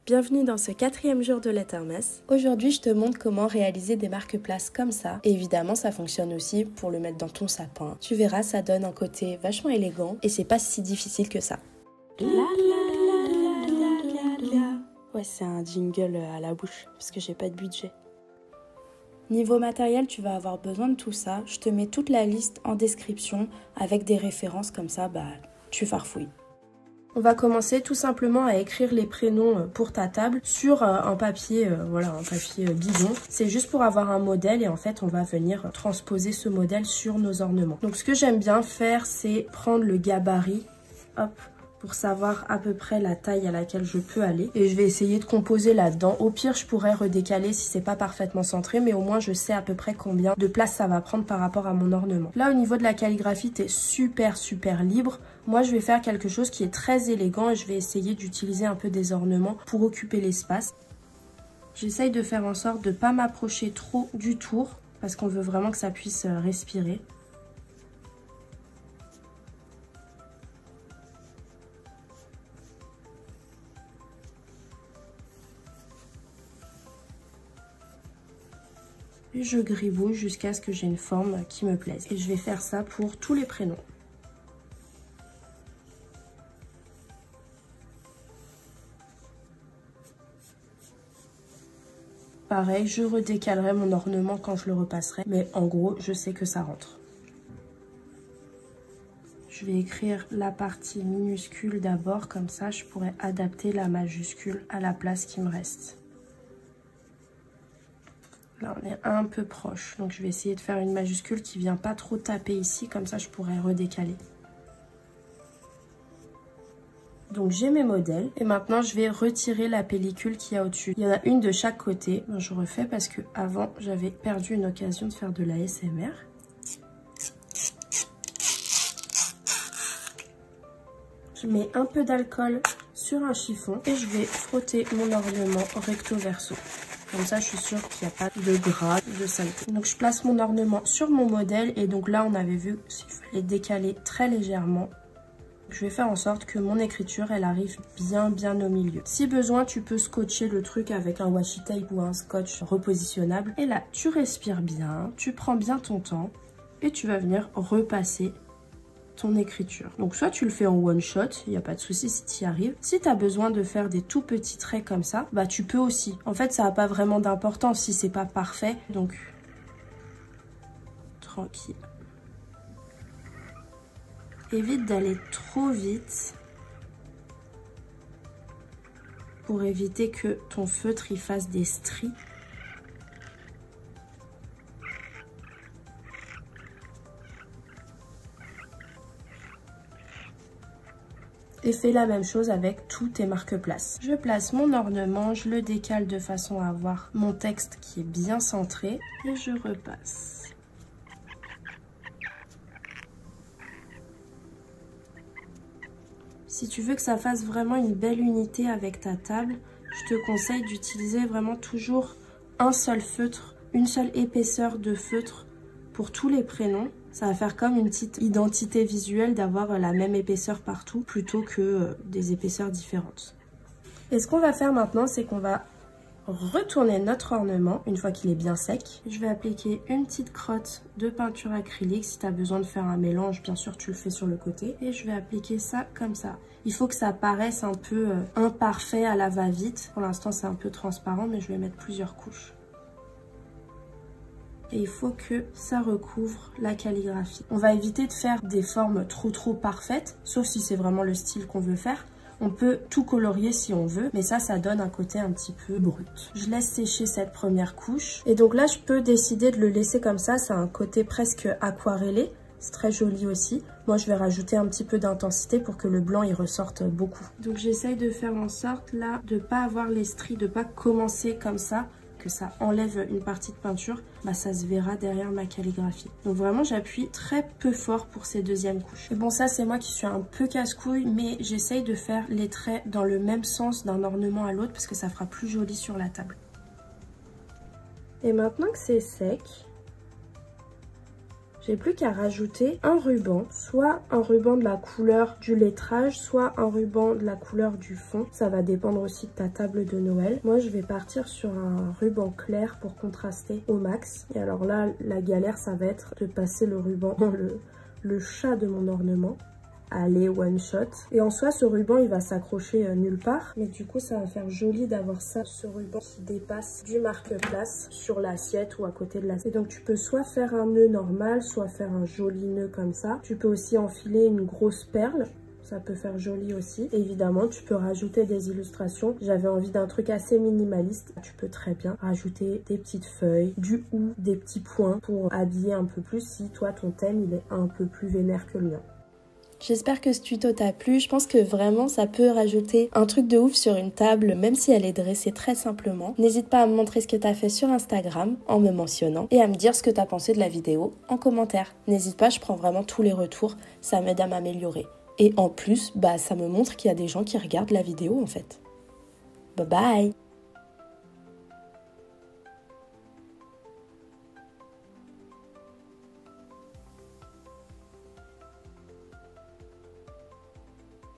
Bienvenue dans ce 4e jour de Lettermess. Aujourd'hui, je te montre comment réaliser des marque-places comme ça. Et évidemment, ça fonctionne aussi pour le mettre dans ton sapin. Tu verras, ça donne un côté vachement élégant et c'est pas si difficile que ça. Ouais, c'est un jingle à la bouche parce que j'ai pas de budget. Niveau matériel, tu vas avoir besoin de tout ça. Je te mets toute la liste en description avec des références comme ça, tu farfouilles. On va commencer tout simplement à écrire les prénoms pour ta table sur un papier, un papier bidon. C'est juste pour avoir un modèle et en fait on va venir transposer ce modèle sur nos ornements. Donc ce que j'aime bien faire, c'est prendre le gabarit, hop, pour savoir à peu près la taille à laquelle je peux aller. Et je vais essayer de composer là-dedans. Au pire, je pourrais redécaler si c'est pas parfaitement centré, mais au moins je sais à peu près combien de place ça va prendre par rapport à mon ornement. Là, au niveau de la calligraphie, t'es super libre. Moi, je vais faire quelque chose qui est très élégant et je vais essayer d'utiliser un peu des ornements pour occuper l'espace. J'essaye de faire en sorte de ne pas m'approcher trop du tour parce qu'on veut vraiment que ça puisse respirer. Et je gribouille jusqu'à ce que j'ai une forme qui me plaise. Et je vais faire ça pour tous les prénoms. Pareil, je redécalerai mon ornement quand je le repasserai, mais en gros, je sais que ça rentre. Je vais écrire la partie minuscule d'abord, comme ça je pourrais adapter la majuscule à la place qui me reste. Là, on est un peu proche, donc je vais essayer de faire une majuscule qui vient pas trop taper ici, comme ça je pourrais redécaler. Donc j'ai mes modèles et maintenant je vais retirer la pellicule qu'il y a au-dessus. Il y en a une de chaque côté. Je refais parce que avant j'avais perdu une occasion de faire de l'ASMR. Je mets un peu d'alcool sur un chiffon et je vais frotter mon ornement recto verso. Comme ça je suis sûre qu'il n'y a pas de gras, de saleté. Donc je place mon ornement sur mon modèle et donc là on avait vu qu'il fallait décaler très légèrement. Je vais faire en sorte que mon écriture, elle arrive bien au milieu. Si besoin, tu peux scotcher le truc avec un washi tape ou un scotch repositionnable. Et là, tu respires bien, tu prends bien ton temps et tu vas venir repasser ton écriture. Donc soit tu le fais en one shot, il n'y a pas de souci si tu y arrives. Si tu as besoin de faire des tout petits traits comme ça, tu peux aussi. En fait, ça n'a pas vraiment d'importance si c'est pas parfait. Donc, tranquille. Évite d'aller trop vite pour éviter que ton feutre y fasse des stries. Et fais la même chose avec tous tes marque-places. Je place mon ornement, je le décale de façon à avoir mon texte qui est bien centré et je repasse. Si tu veux que ça fasse vraiment une belle unité avec ta table, je te conseille d'utiliser vraiment toujours un seul feutre, une seule épaisseur de feutre pour tous les prénoms. Ça va faire comme une petite identité visuelle d'avoir la même épaisseur partout plutôt que des épaisseurs différentes. Et ce qu'on va faire maintenant, c'est qu'on va retourner notre ornement une fois qu'il est bien sec. Je vais appliquer une petite crotte de peinture acrylique. Si tu as besoin de faire un mélange, bien sûr tu le fais sur le côté. Et je vais appliquer ça comme ça. Il faut que ça paraisse un peu imparfait à la va-vite. Pour l'instant c'est un peu transparent, mais je vais mettre plusieurs couches. Et il faut que ça recouvre la calligraphie. On va éviter de faire des formes trop parfaites, sauf si c'est vraiment le style qu'on veut faire. On peut tout colorier si on veut, mais ça donne un côté un petit peu brut. Je laisse sécher cette première couche. Et donc là, je peux décider de le laisser comme ça. Ça a un côté presque aquarellé. C'est très joli aussi. Moi, je vais rajouter un petit peu d'intensité pour que le blanc, il ressorte beaucoup. Donc, j'essaye de faire en sorte, là, de ne pas avoir les stries, de ne pas commencer comme ça, que ça enlève une partie de peinture, ça se verra derrière ma calligraphie. Donc vraiment j'appuie très peu fort pour ces deuxièmes couches. Et bon, ça c'est moi qui suis un peu casse-couille, mais j'essaye de faire les traits dans le même sens d'un ornement à l'autre parce que ça fera plus joli sur la table. Et maintenant que c'est sec, J'ai plus qu'à rajouter un ruban, soit un ruban de la couleur du lettrage, soit un ruban de la couleur du fond. Ça va dépendre aussi de ta table de Noël. Moi, je vais partir sur un ruban clair pour contraster au max. Et alors là, la galère, ça va être de passer le ruban dans le chat de mon ornement. Allez, one shot. Et en soi, ce ruban, il va s'accrocher nulle part. Mais du coup, ça va faire joli d'avoir ça, ce ruban qui dépasse du marque-place sur l'assiette ou à côté de l'assiette. Et donc, tu peux soit faire un nœud normal, soit faire un joli nœud comme ça. Tu peux aussi enfiler une grosse perle. Ça peut faire joli aussi. Et évidemment, tu peux rajouter des illustrations. J'avais envie d'un truc assez minimaliste. Tu peux très bien rajouter des petites feuilles, du ou, des petits points pour habiller un peu plus si toi, ton thème, il est un peu plus vénère que le mien. J'espère que ce tuto t'a plu. Je pense que vraiment ça peut rajouter un truc de ouf sur une table, même si elle est dressée très simplement. N'hésite pas à me montrer ce que t'as fait sur Instagram en me mentionnant et à me dire ce que t'as pensé de la vidéo en commentaire. N'hésite pas, je prends vraiment tous les retours, ça m'aide à m'améliorer. Et en plus, ça me montre qu'il y a des gens qui regardent la vidéo en fait. Bye bye!